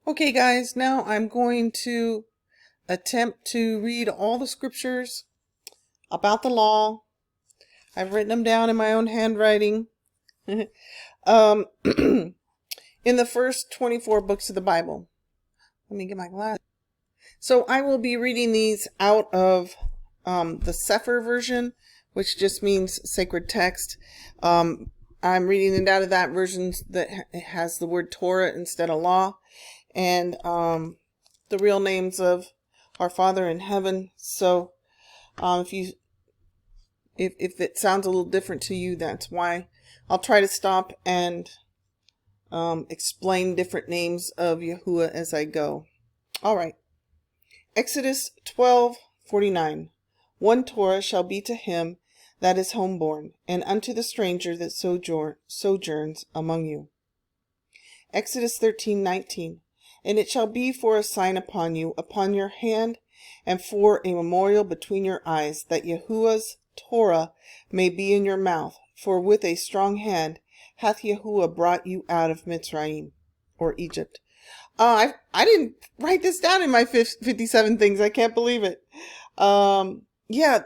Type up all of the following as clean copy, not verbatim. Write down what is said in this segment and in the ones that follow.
Okay, guys, now I'm going to attempt to read all the scriptures about the law. I've written them down in my own handwriting. um, in the first 24 books of the Bible. Let me get my glasses. So I will be reading these out of the Sefer version, which just means sacred text. I'm reading it out of that version that has the word Torah instead of law. And the real names of our Father in heaven. So if it sounds a little different to you, that's why. I'll try to stop and explain different names of Yahuwah as I go. All right. Exodus 12:49. One Torah shall be to him that is homeborn, and unto the stranger that sojourns among you. Exodus 13:19. And it shall be for a sign upon you, upon your hand, and for a memorial between your eyes, that Yahuwah's Torah may be in your mouth. For with a strong hand hath Yahuwah brought you out of Mitzrayim, or Egypt. I didn't write this down in my 57 things. I can't believe it. Yeah.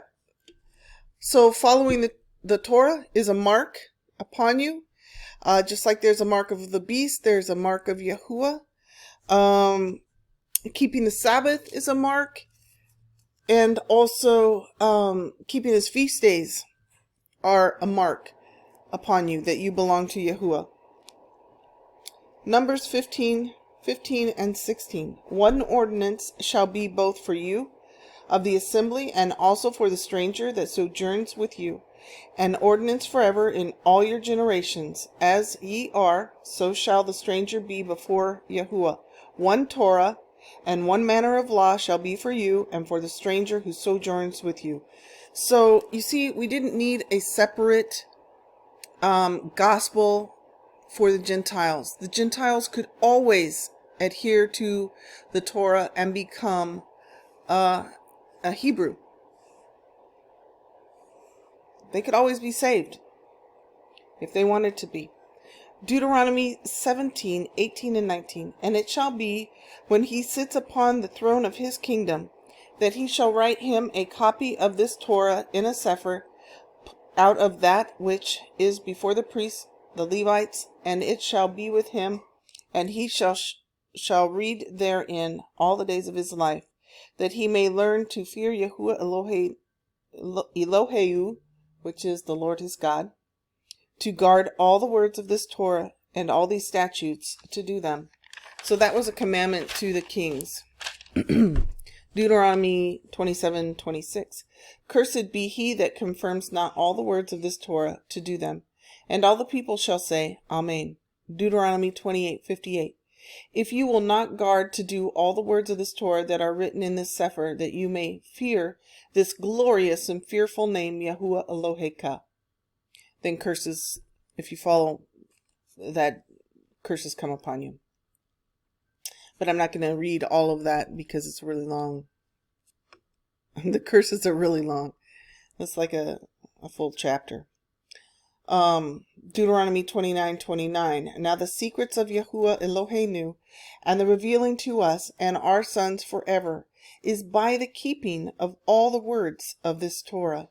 So following the Torah is a mark upon you. Just like there's a mark of the beast, there's a mark of Yahuwah. Keeping the Sabbath is a mark, and also keeping his feast days are a mark upon you that you belong to Yahuwah. Numbers 15:15 and 16. One ordinance shall be both for you of the assembly and also for the stranger that sojourns with you, an ordinance forever in all your generations. As ye are, so shall the stranger be before Yahuwah. One Torah and one manner of law shall be for you and for the stranger who sojourns with you. So, you see, we didn't need a separate gospel for the Gentiles. The Gentiles could always adhere to the Torah and become a Hebrew. They could always be saved if they wanted to be. Deuteronomy 17:18 and 19. And it shall be, when he sits upon the throne of his kingdom, that he shall write him a copy of this Torah in a sefer out of that which is before the priests, the Levites, and it shall be with him, and he shall read therein all the days of his life, that he may learn to fear Yahuwah Eloheu, which is the Lord his God, to guard all the words of this Torah and all these statutes to do them. So that was a commandment to the kings. Deuteronomy 27:26. Cursed be he that confirms not all the words of this Torah to do them. And all the people shall say, Amen. Deuteronomy 28:58. If you will not guard to do all the words of this Torah that are written in this sefer, that you may fear this glorious and fearful name, Yahuwah Eloheka, then curses, if you follow that, curses come upon you. But I'm not going to read all of that because it's really long. The curses are really long. It's like a full chapter. Deuteronomy 29:29. Now the secrets of Yahuwah Eloheinu, and the revealing to us and our sons forever, is by the keeping of all the words of this Torah.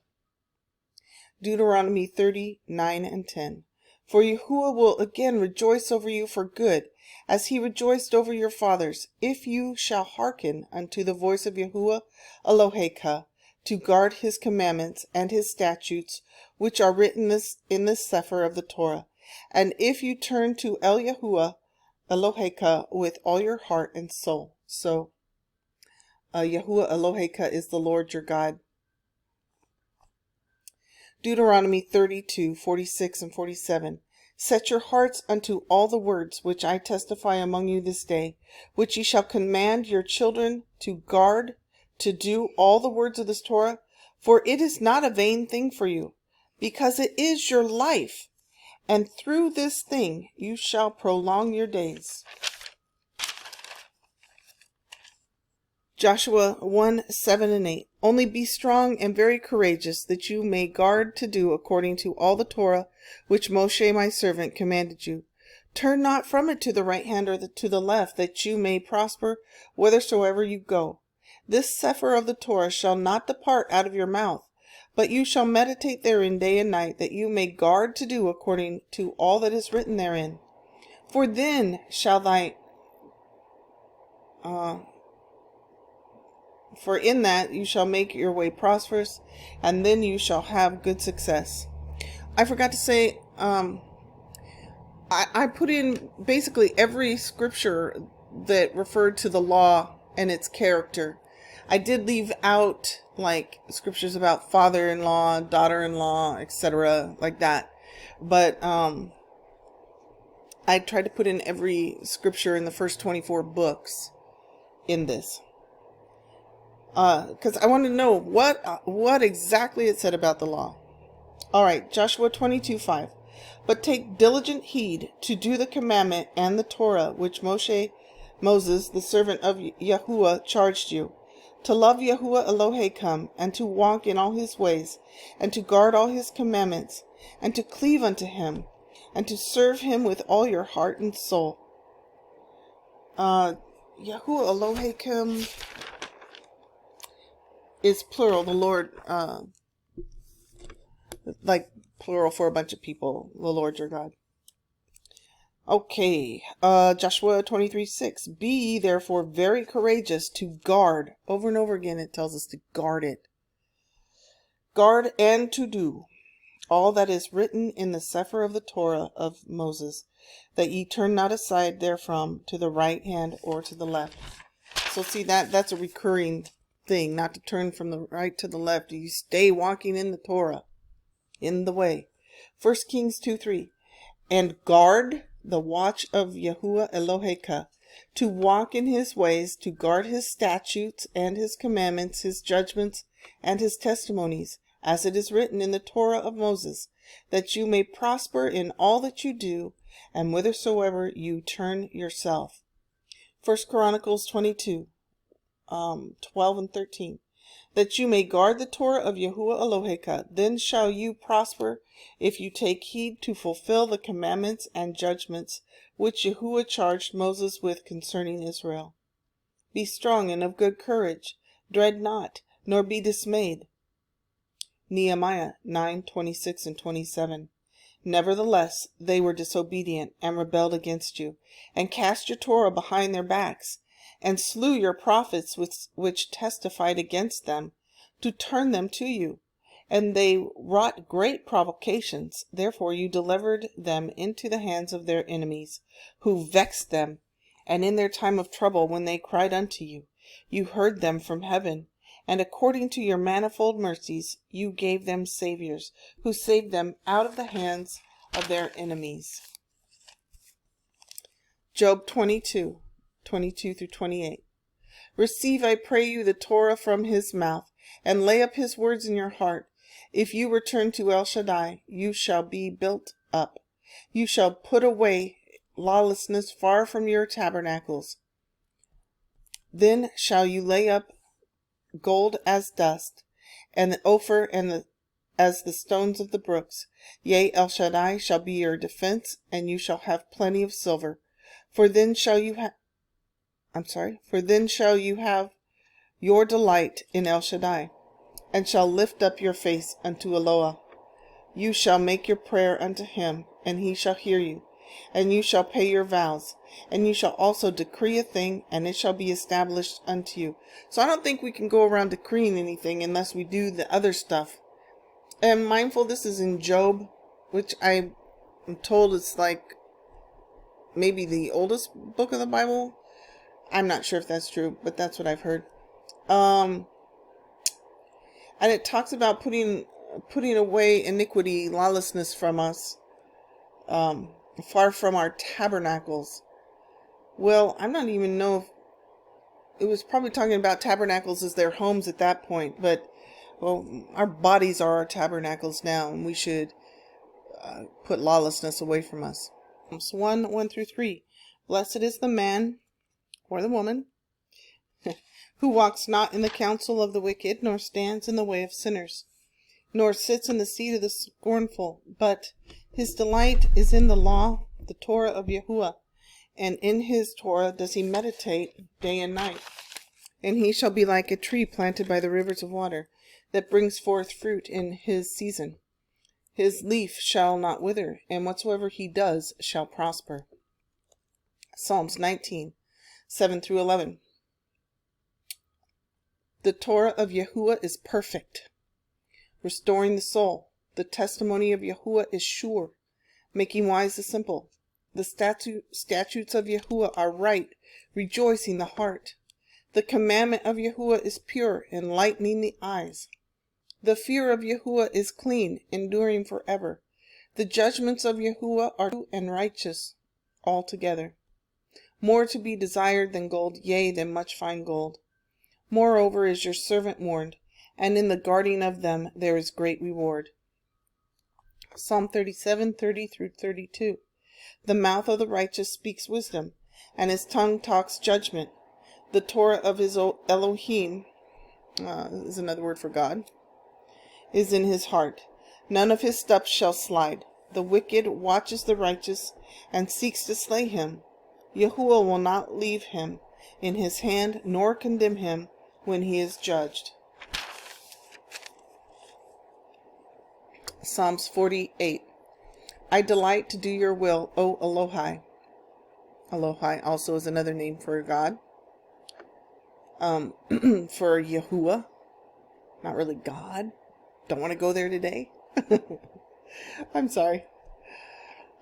Deuteronomy 30:9 and 10. For Yahuwah will again rejoice over you for good, as he rejoiced over your fathers, if you shall hearken unto the voice of Yahuwah Eloheka, to guard his commandments and his statutes, which are written in this sefer of the Torah. And if you turn to El Yahuwah Eloheka with all your heart and soul. So, Yahuwah Eloheka is the Lord your God. Deuteronomy 32:46 and 47. Set your hearts unto all the words which I testify among you this day, which ye shall command your children to guard, to do all the words of this Torah, for it is not a vain thing for you, because it is your life, and through this thing you shall prolong your days. Joshua 1:7 and 8. Only be strong and very courageous, that you may guard to do according to all the Torah which Moshe my servant commanded you. Turn not from it to the right hand or to the left, that you may prosper whithersoever you go. This sefer of the Torah shall not depart out of your mouth, but you shall meditate therein day and night, that you may guard to do according to all that is written therein. For then shall for in that you shall make your way prosperous, and then you shall have good success. I forgot to say, I put in basically every scripture that referred to the law and its character. I did leave out like scriptures about father-in-law, daughter-in-law, etc., like that. But I tried to put in every scripture in the first 24 books in this. Because I wanted to know what exactly it said about the law. Alright, Joshua 22:5. But take diligent heed to do the commandment and the Torah which Moses, the servant of Yahuwah, charged you, to love Yahuwah Elohechem, and to walk in all his ways, and to guard all his commandments, and to cleave unto him, and to serve him with all your heart and soul. Yahuwah Elohechem is plural, the Lord, like plural for a bunch of people, the Lord your God. Okay, Joshua 23:6. Be ye therefore very courageous to guard. Over and over again it tells us to guard it. Guard and to do all that is written in the sefer of the Torah of Moses, that ye turn not aside therefrom to the right hand or to the left. So see, that's a recurring thing, not to turn from the right to the left. You stay walking in the Torah, in the way. 1 Kings 2:3. And guard the watch of Yahuwah Elohechem, to walk in his ways, to guard his statutes and his commandments, his judgments and his testimonies, as it is written in the Torah of Moses, that you may prosper in all that you do, and whithersoever you turn yourself. 1 Chronicles 22, 12 and 13. That you may guard the Torah of Yahuwah Elohechem, then shall you prosper, if you take heed to fulfill the commandments and judgments which Yahuwah charged Moses with concerning Israel. Be strong and of good courage, dread not, nor be dismayed. Nehemiah 9:26 and 27. Nevertheless, they were disobedient and rebelled against you, and cast your Torah behind their backs, and slew your prophets which testified against them, to turn them to you. And they wrought great provocations. Therefore you delivered them into the hands of their enemies, who vexed them. And in their time of trouble, when they cried unto you, you heard them from heaven. And according to your manifold mercies, you gave them saviors, who saved them out of the hands of their enemies. Job 22:22 through 28. Receive, I pray you, the Torah from his mouth, and lay up his words in your heart. If you return to El Shaddai, you shall be built up. You shall put away lawlessness far from your tabernacles. Then shall you lay up gold as dust, and the ophir as the stones of the brooks. Yea, El Shaddai shall be your defense, and you shall have plenty of silver. For then shall you have your delight in El Shaddai, and shall lift up your face unto Eloah. You shall make your prayer unto him, and he shall hear you, and you shall pay your vows, and you shall also decree a thing, and it shall be established unto you. So I don't think we can go around decreeing anything unless we do the other stuff. And mindful, this is in Job, which I'm told is like maybe the oldest book of the Bible. I'm not sure if that's true, but that's what I've heard. And it talks about putting away iniquity, lawlessness from us, far from our tabernacles. Well, I don't even know if it was probably talking about tabernacles as their homes at that point, but well, our bodies are our tabernacles now, and we should put lawlessness away from us. Psalms 1 through 3. Blessed is the man or the woman who walks not in the counsel of the wicked, nor stands in the way of sinners, nor sits in the seat of the scornful, but his delight is in the law the Torah of Yahuwah, and in his Torah does he meditate day and night. And he shall be like a tree planted by the rivers of water, that brings forth fruit in his season. His leaf shall not wither, and whatsoever he does shall prosper. Psalms 19, 7 through 11. The Torah of Yahuwah is perfect, restoring the soul. The testimony of Yahuwah is sure, making wise the simple. The statutes of Yahuwah are right, rejoicing the heart. The commandment of Yahuwah is pure, enlightening the eyes. The fear of Yahuwah is clean, enduring forever. The judgments of Yahuwah are true and righteous altogether. More to be desired than gold, yea, than much fine gold. Moreover is your servant warned, and in the guarding of them there is great reward. Psalm 37, 30 through 32. The mouth of the righteous speaks wisdom, and his tongue talks judgment. The Torah of his Elohim, is another word for God, is in his heart. None of his steps shall slide. The wicked watches the righteous, and seeks to slay him. Yahuwah will not leave him in his hand, nor condemn him when he is judged. Psalms 48. I delight to do your will, O Elohai. Elohai also is another name for God. For Yahuwah. Not really God. Don't want to go there today. I'm sorry.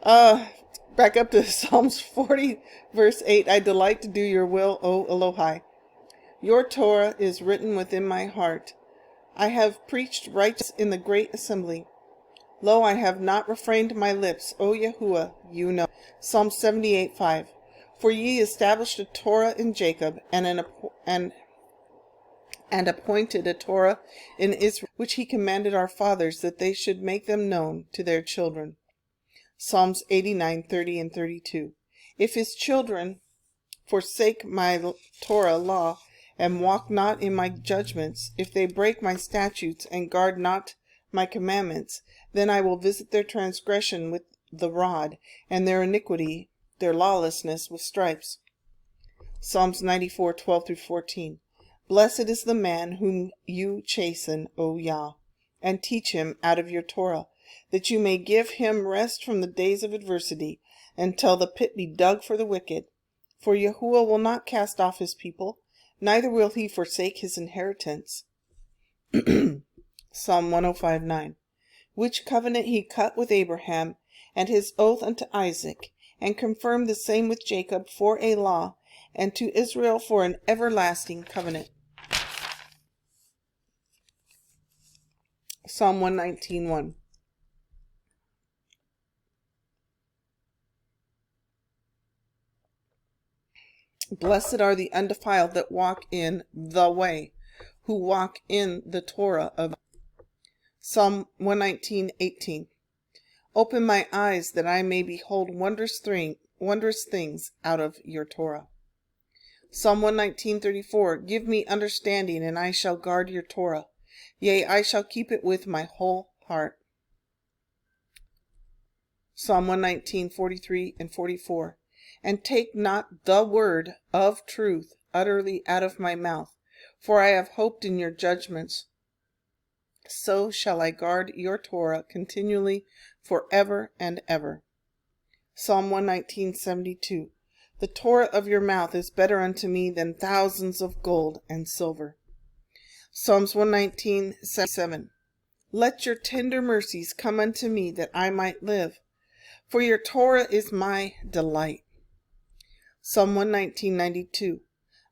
Back up to Psalms 40, verse 8. I delight to do your will, O Elohai. Your Torah is written within my heart. I have preached righteousness in the great assembly. Lo, I have not refrained my lips, O Yahuwah, you know. Psalm 78, 5. For ye established a Torah in Jacob, and appointed a Torah in Israel, which he commanded our fathers, that they should make them known to their children. Psalms 89, 30 and 32. If his children forsake my Torah law, and walk not in my judgments, if they break my statutes, and guard not my commandments, then I will visit their transgression with the rod, and their iniquity, their lawlessness, with stripes. Psalms 94, 12 through 14. Blessed is the man whom you chasten, O Yah, and teach him out of your Torah, that you may give him rest from the days of adversity, until the pit be dug for the wicked. For Yahuwah will not cast off his people, neither will he forsake his inheritance. Psalm 105, 9. Which covenant he cut with Abraham, and his oath unto Isaac, and confirmed the same with Jacob for a law, and to Israel for an everlasting covenant. Psalm 119, 1. Blessed are the undefiled that walk in the way, who walk in the Torah of Psalm 119, 18. Open my eyes that I may behold wondrous things out of your Torah. Psalm 119, 34. Give me understanding, and I shall guard your Torah. Yea, I shall keep it with my whole heart. Psalm 119, 43 and 44. And take not the word of truth utterly out of my mouth, for I have hoped in your judgments. So shall I guard your Torah continually forever and ever. Psalm 119, 72. The Torah of your mouth is better unto me than thousands of gold and silver. Psalms 119, 7. Let your tender mercies come unto me, that I might live, for your Torah is my delight. Psalm 119, 92.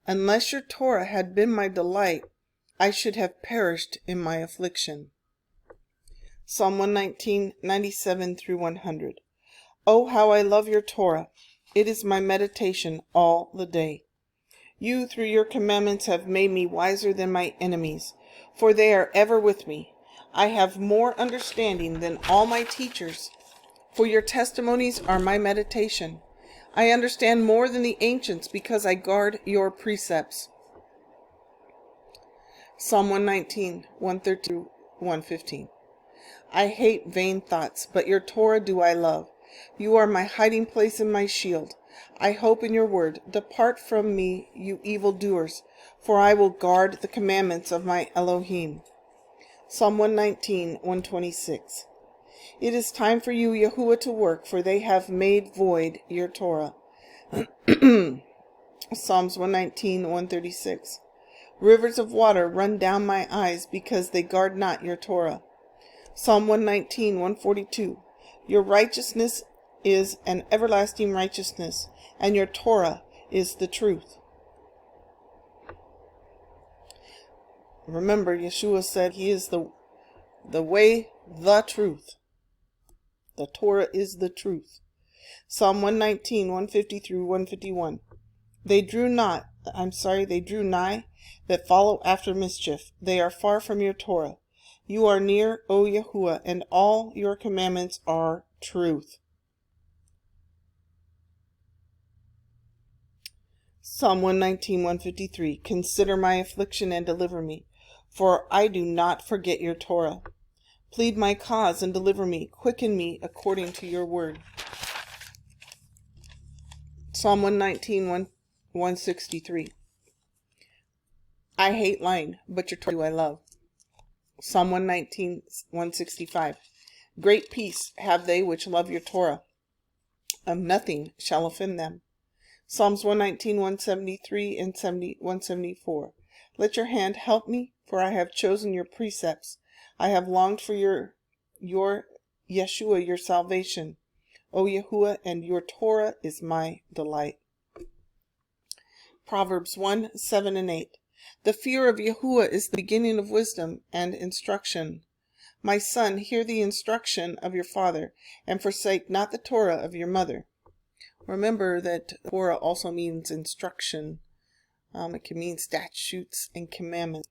Unless your Torah had been my delight, I should have perished in my affliction. Psalm 119, 97 through 100. Oh, how I love your Torah! It is my meditation all the day. You, through your commandments, have made me wiser than my enemies, for they are ever with me. I have more understanding than all my teachers, for your testimonies are my meditation. I understand more than the ancients, because I guard your precepts. Psalm 119, 113 through 115. I hate vain thoughts, but your Torah do I love. You are my hiding place and my shield. I hope in your word. Depart from me, you evildoers, for I will guard the commandments of my Elohim. Psalm 119, 126. It is time for you, Yahuwah, to work, for they have made void your Torah. Psalms 119, 136. Rivers of water run down my eyes because they guard not your Torah. Psalm 119, 142. Your righteousness is an everlasting righteousness, and your Torah is the truth. Remember, Yeshua said he is the way, the truth. The Torah is the truth. Psalm 119, 150 through 151. They drew nigh that follow after mischief. They are far from your Torah. You are near, O Yahuwah, and all your commandments are truth. Psalm 119, 153. Consider my affliction and deliver me, for I do not forget your Torah. Plead my cause and deliver me. Quicken me according to your word. Psalm 119, 163. I hate lying, but your Torah do I love. Psalm 119, 165. Great peace have they which love your Torah. Of nothing shall offend them. Psalms 119, 173 and 174. Let your hand help me, for I have chosen your precepts. I have longed for your Yeshua, your salvation. O Yahuwah, and your Torah is my delight. Proverbs 1, 7 and 8. The fear of Yahuwah is the beginning of wisdom and instruction. My son, hear the instruction of your father, and forsake not the Torah of your mother. Remember that Torah also means instruction. It can mean statutes and commandments.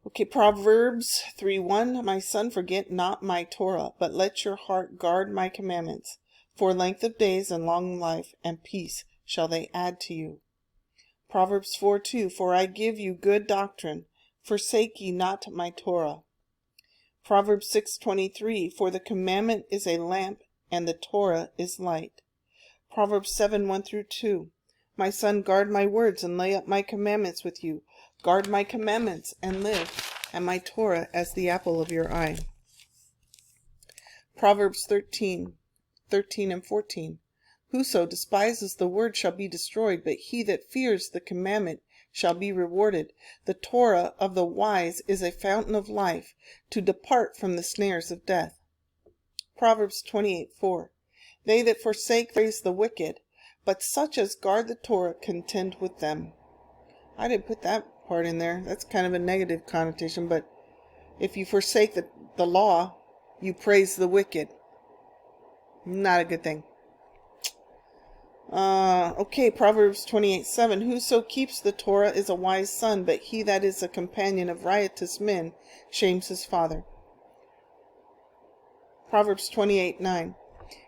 Okay, Proverbs 3:1. My son, forget not my Torah, but let your heart guard my commandments. For length of days and long life and peace shall they add to you. Proverbs 4:2. For I give you good doctrine. Forsake ye not my Torah. Proverbs 6:23. For the commandment is a lamp, and the Torah is light. Proverbs 7:1 through 2. My son, guard my words and lay up my commandments with you. Guard my commandments and live, and my Torah as the apple of your eye. Proverbs 13:13 and 14. Whoso despises the word shall be destroyed, but he that fears the commandment shall be rewarded. The Torah of the wise is a fountain of life, to depart from the snares of death. Proverbs 28:4. They that forsake praise the wicked, but such as guard the Torah contend with them. I didn't put that part in there. That's kind of a negative connotation, but if you forsake the law, you praise the wicked. Not a good thing. Okay, Proverbs 28:7. Whoso keeps the Torah is a wise son, but he that is a companion of riotous men shames his father. Proverbs 28:9.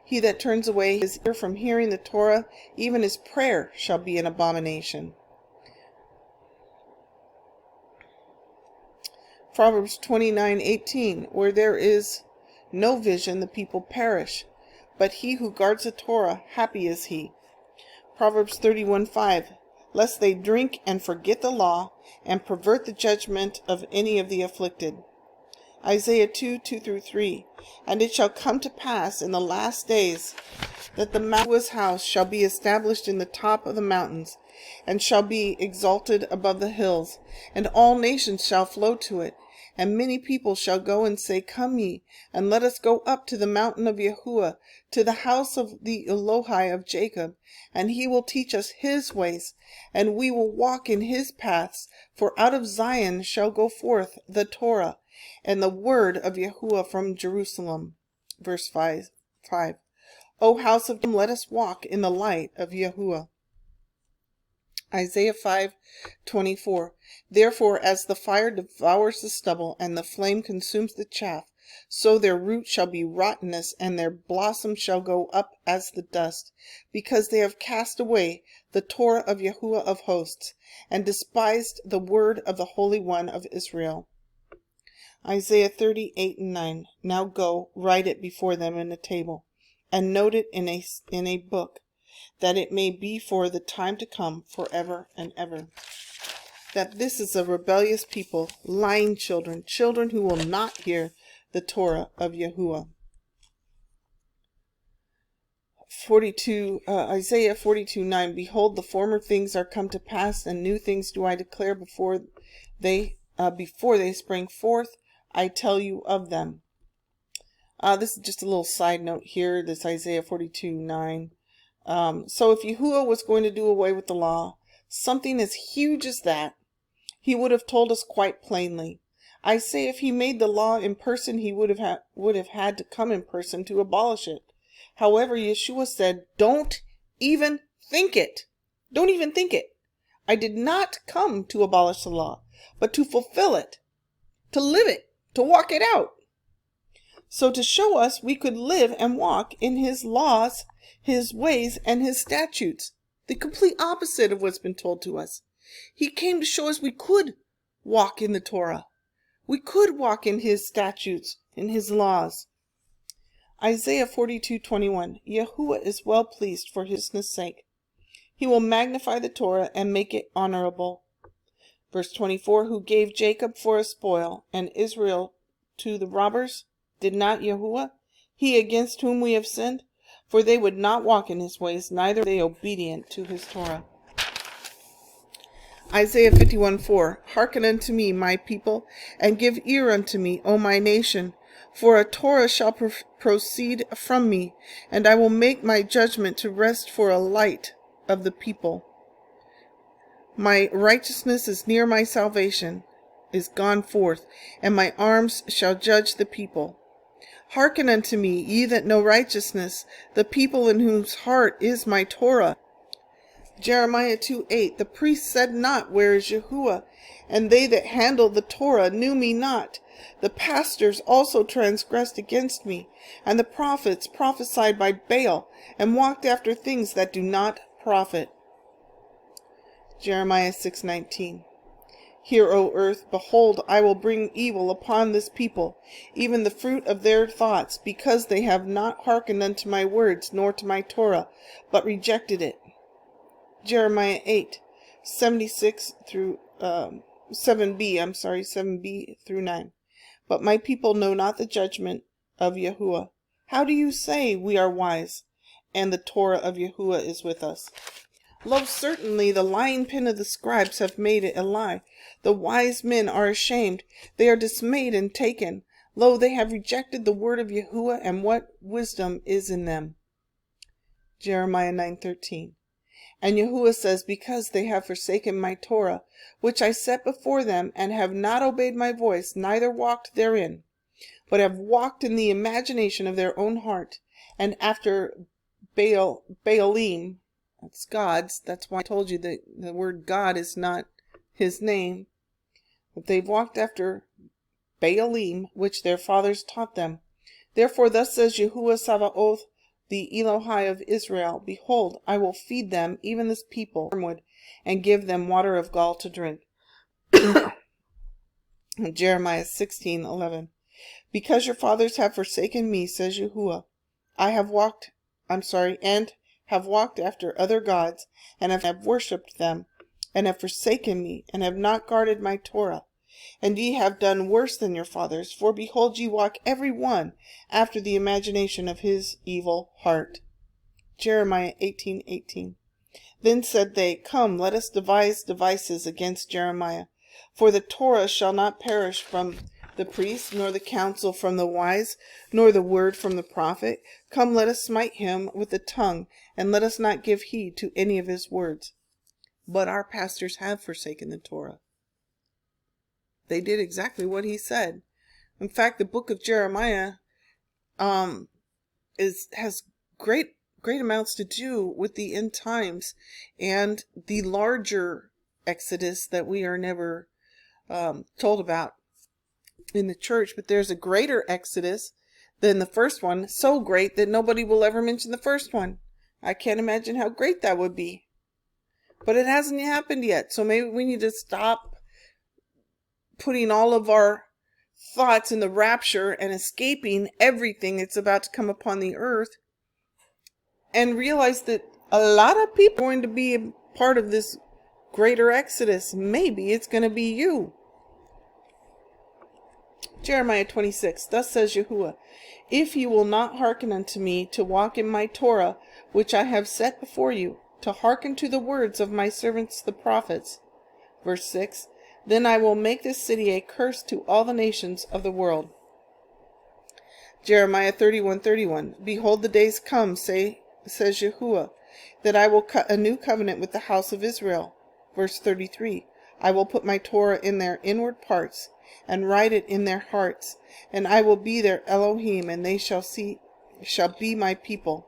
He that turns away his ear from hearing the Torah, even his prayer shall be an abomination. Proverbs 29:18. Where there is no vision, the people perish, but he who guards the Torah, happy is he. Proverbs 31:5. Lest they drink and forget the law, and pervert the judgment of any of the afflicted. Isaiah 2:2 through 3. And it shall come to pass in the last days that the Yahuwah's house shall be established in the top of the mountains, and shall be exalted above the hills, and all nations shall flow to it. And many people shall go and say, Come ye, and let us go up to the mountain of Yahuwah, to the house of the Elohai of Jacob, and he will teach us his ways, and we will walk in his paths. For out of Zion shall go forth the Torah, and the word of Yahuwah from Jerusalem. Verse 5. O house of Jacob, let us walk in the light of Yahuwah. Isaiah 5:24. Therefore, as the fire devours the stubble, and the flame consumes the chaff, so their root shall be rottenness, and their blossom shall go up as the dust, because they have cast away the Torah of Yahuwah of hosts, and despised the word of the Holy One of Israel. Isaiah 38:9. Now go, write it before them in a table, and note it in a book, that it may be for the time to come, forever and ever. That this is a rebellious people, lying children, children who will not hear the Torah of Yahuwah. Isaiah 42:9. Behold, the former things are come to pass, and new things do I declare before they spring forth. I tell you of them. This is just a little side note here. This Isaiah 42:9. So if Yahuwah was going to do away with the law, something as huge as that, he would have told us quite plainly. I say if he made the law in person, he would have had to come in person to abolish it. However, Yeshua said, don't even think it. Don't even think it. I did not come to abolish the law, but to fulfill it, to live it, to walk it out. So to show us we could live and walk in his laws, his ways, and his statutes. The complete opposite of what's been told to us. He came to show us we could walk in the Torah. We could walk in his statutes, in his laws. Isaiah 42:21. Yahuwah is well pleased for his sake. He will magnify the Torah and make it honorable. Verse 24. Who gave Jacob for a spoil and Israel to the robbers? Did not Yahuwah? He against whom we have sinned? For they would not walk in his ways, neither were they obedient to his Torah. Isaiah 51:4. Hearken unto me, my people, and give ear unto me, O my nation. For a Torah shall proceed from me, and I will make my judgment to rest for a light of the people. My righteousness is near, my salvation is gone forth, and my arms shall judge the people. Hearken unto me, ye that know righteousness, the people in whose heart is my Torah. Jeremiah 2:8. The priest said not, where is Yahuwah? And they that handle the Torah knew me not. The pastors also transgressed against me, and the prophets prophesied by Baal, and walked after things that do not profit. Jeremiah 6:19. Hear, O earth, behold, I will bring evil upon this people, even the fruit of their thoughts, because they have not hearkened unto my words, nor to my Torah, but rejected it. Jeremiah 8:76 through 7b through 9. But my people know not the judgment of Yahuwah. How do you say, we are wise, and the Torah of Yahuwah is with us? Lo, certainly the lying pen of the scribes have made it a lie. The wise men are ashamed. They are dismayed and taken. Lo, they have rejected the word of Yahuwah, and what wisdom is in them? Jeremiah 9:13. And Yahuwah says, because they have forsaken my Torah, which I set before them, and have not obeyed my voice, neither walked therein, but have walked in the imagination of their own heart, and after Baalim, that's gods. That's why I told you that the word God is not his name. But they've walked after Baalim, which their fathers taught them. Therefore thus says Yahuwah Sabaoth, the Elohai of Israel, behold, I will feed them, even this people, wormwood, and give them water of gall to drink. Jeremiah 16:11. Because your fathers have forsaken me, says Yahuwah, and have walked after other gods, and have worshipped them, and have forsaken me, and have not guarded my Torah. And ye have done worse than your fathers, for behold, ye walk every one after the imagination of his evil heart. Jeremiah 18:18. Then said they, come, let us devise devices against Jeremiah. For the Torah shall not perish from the priest, nor the counsel from the wise, nor the word from the prophet. Come, let us smite him with the tongue, and let us not give heed to any of his words. But our pastors have forsaken the Torah. They did exactly what he said. In fact, the book of Jeremiah has great amounts to do with the end times and the larger Exodus that we are never told about in the church. But there's a greater Exodus than the first one, so great that nobody will ever mention the first one. I can't imagine how great that would be. But it hasn't happened yet, so maybe we need to stop putting all of our thoughts in the rapture and escaping everything that's about to come upon the earth, and realize that a lot of people are going to be a part of this greater exodus. Maybe it's going to be you. Jeremiah 26, thus says Yahuwah, if you will not hearken unto me to walk in my Torah, which I have set before you, to hearken to the words of my servants the prophets. Verse 6, then I will make this city a curse to all the nations of the world. Jeremiah 31:31, behold, the days come, says Yahuwah, that I will cut a new covenant with the house of Israel. Verse 33, I will put my Torah in their inward parts, and write it in their hearts, and I will be their Elohim, and they shall be my people.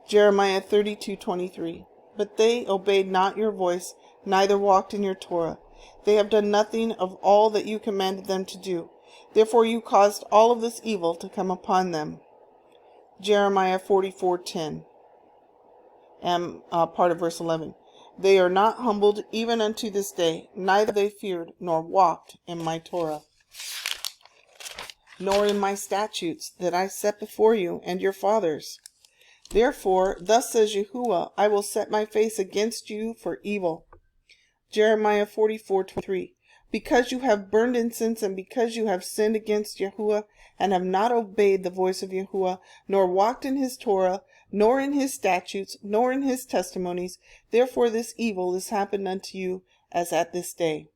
Jeremiah 32:23, but they obeyed not your voice, neither walked in your Torah. They have done nothing of all that you commanded them to do. Therefore you caused all of this evil to come upon them. Jeremiah 44:10, and part of verse 11. They are not humbled even unto this day, neither they feared, nor walked in my Torah, nor in my statutes that I set before you and your fathers. Therefore, thus says Yahuwah, I will set my face against you for evil. Jeremiah 44:23, because you have burned incense, and because you have sinned against Yahuwah, and have not obeyed the voice of Yahuwah, nor walked in his Torah, nor in his statutes, nor in his testimonies, therefore this evil is happened unto you as at this day.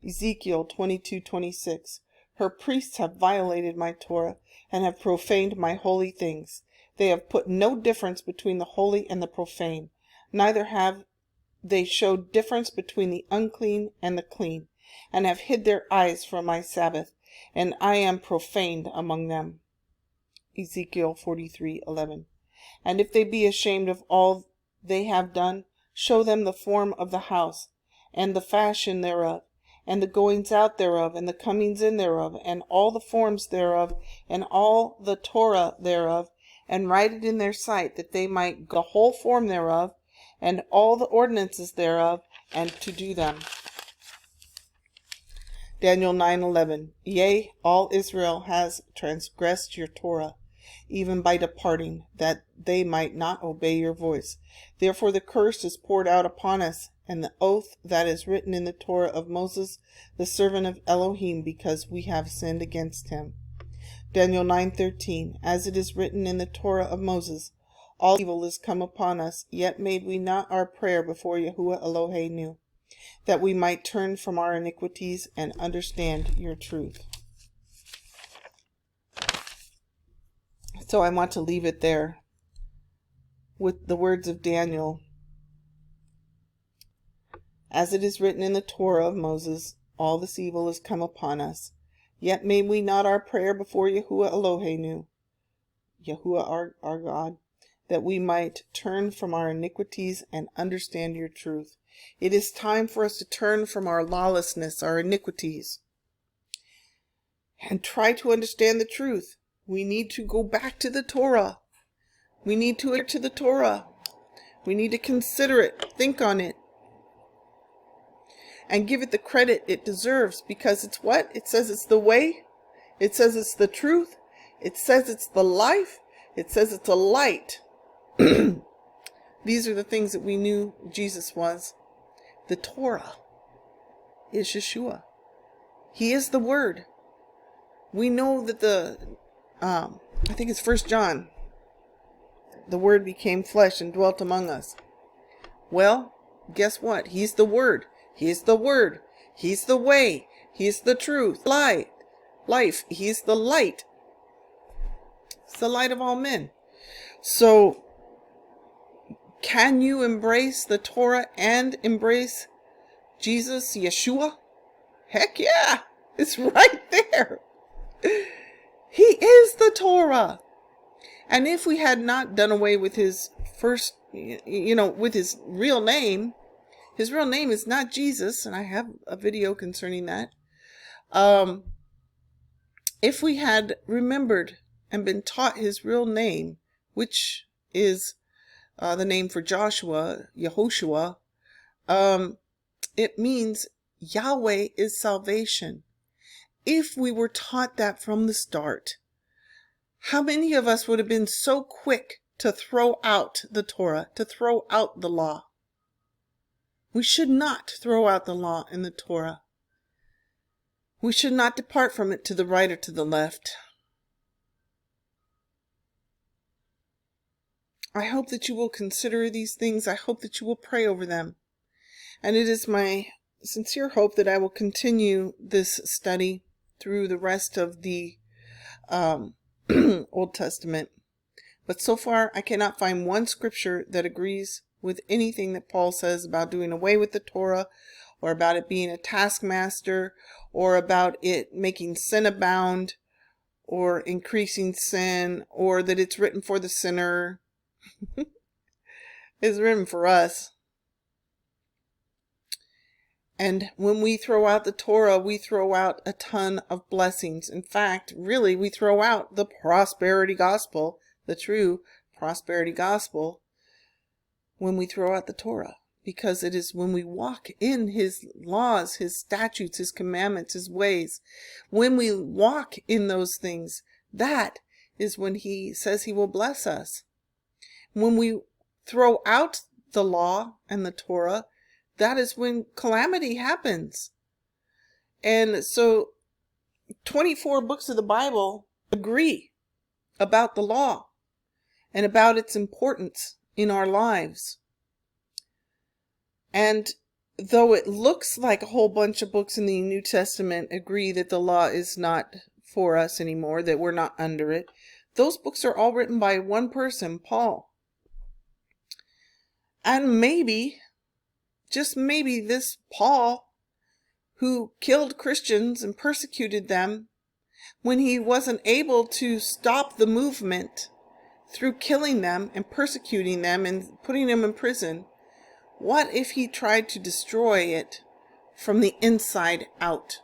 Ezekiel 22:26, her priests have violated my Torah, and have profaned my holy things. They have put no difference between the holy and the profane, neither have they showed difference between the unclean and the clean, and have hid their eyes from my Sabbath, and I am profaned among them. Ezekiel 43:11. And if they be ashamed of all they have done, show them the form of the house, and the fashion thereof, and the goings out thereof, and the comings in thereof, and all the forms thereof, and all the Torah thereof, and write it in their sight, that they might the whole form thereof, and all the ordinances thereof, and to do them. Daniel 9:11. Yea, all Israel has transgressed your Torah, even by departing, that they might not obey your voice. Therefore the curse is poured out upon us, and the oath that is written in the Torah of Moses, the servant of Elohim, because we have sinned against him. Daniel 9:13. As it is written in the Torah of Moses, all evil is come upon us, yet made we not our prayer before Yahuwah Eloheinu, that we might turn from our iniquities and understand your truth. So I want to leave it there with the words of Daniel. As it is written in the Torah of Moses, all this evil is come upon us, yet made we not our prayer before Yahuwah Eloheinu, Yahuwah our God, that we might turn from our iniquities and understand your truth. It is time for us to turn from our lawlessness, our iniquities, and try to understand the truth. We need to go back to the Torah. We need to adhere to the Torah. We need to consider it, think on it, and give it the credit it deserves, because it's what? It says it's the way. It says it's the truth. It says it's the life. It says it's a light. These are the things that we knew Jesus was. The Torah is Yeshua. He is the Word. We know that I think it's 1 John, the Word became flesh and dwelt among us. Well, guess what? He's the Word. He's the Word. He's the way. He's the truth. Life. He's the light. It's the light of all men. So, can you embrace the Torah and embrace Jesus, Yeshua? Heck yeah! It's right there. He is the Torah. And if we had not done away with his with his real name is not Jesus, and I have a video concerning that. If we had remembered and been taught his real name, which is the name for Joshua, Yehoshua, it means Yahweh is salvation. if we were taught that from the start, how many of us would have been so quick to throw out the Torah, to throw out the law? We should not throw out the law and the Torah. We should not depart from it to the right or to the left. I hope that you will consider these things. I hope that you will pray over them. And it is my sincere hope that I will continue this study through the rest of the Old Testament. But so far, I cannot find one scripture that agrees with anything that Paul says about doing away with the Torah, or about it being a taskmaster, or about it making sin abound, or increasing sin, or that it's written for the sinner. It's written for us. And when we throw out the Torah, we throw out a ton of blessings. In fact, really, we throw out the prosperity gospel, the true prosperity gospel, when we throw out the Torah. Because it is when we walk in His laws, His statutes, His commandments, His ways, when we walk in those things, that is when He says He will bless us. When we throw out the law and the Torah, that is when calamity happens. And so 24 books of the Bible agree about the law and about its importance in our lives. And though it looks like a whole bunch of books in the New Testament agree that the law is not for us anymore, that we're not under it, those books are all written by one person, Paul. And maybe, just maybe, this Paul, who killed Christians and persecuted them, when he wasn't able to stop the movement through killing them and persecuting them and putting them in prison, what if he tried to destroy it from the inside out?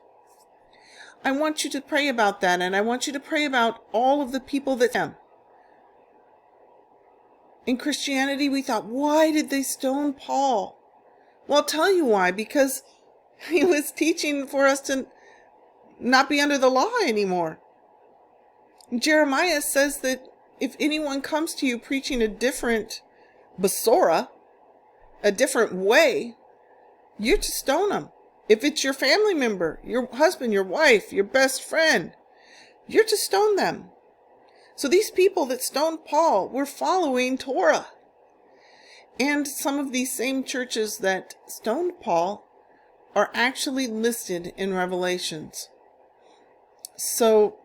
I want you to pray about that, and I want you to pray about all of the people that him. In Christianity, we thought, why did they stone Paul? Well, I'll tell you why. Because he was teaching for us to not be under the law anymore. Jeremiah says that if anyone comes to you preaching a different Besorah, a different way, you're to stone them. If it's your family member, your husband, your wife, your best friend, you're to stone them. So these people that stoned Paul were following Torah. And some of these same churches that stoned Paul are actually listed in Revelations. So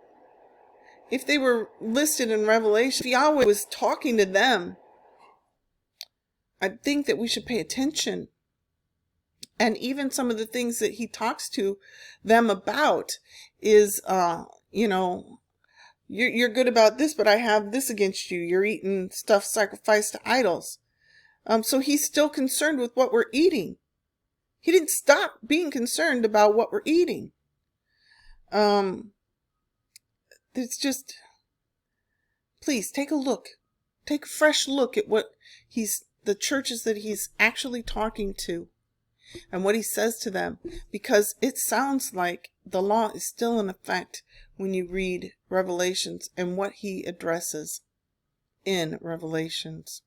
if they were listed in Revelation, if Yahweh was talking to them, I think that we should pay attention. And even some of the things that he talks to them about is, you're good about this, but I have this against you. You're eating stuff sacrificed to idols. So he's still concerned with what we're eating. He didn't stop being concerned about what we're eating. It's just, please take a look. Take a fresh look at what the churches that he's actually talking to and what he says to them, because it sounds like the law is still in effect when you read Revelations and what he addresses in Revelations.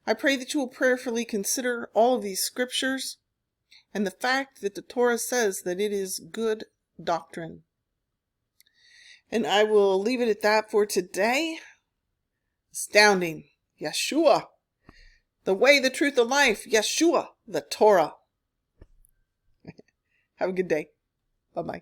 I pray that you will prayerfully consider all of these scriptures and the fact that the Torah says that it is good doctrine. And I will leave it at that for today. Astounding. Yeshua. The way, the truth, the life. Yeshua. The Torah. Have a good day. Bye-bye.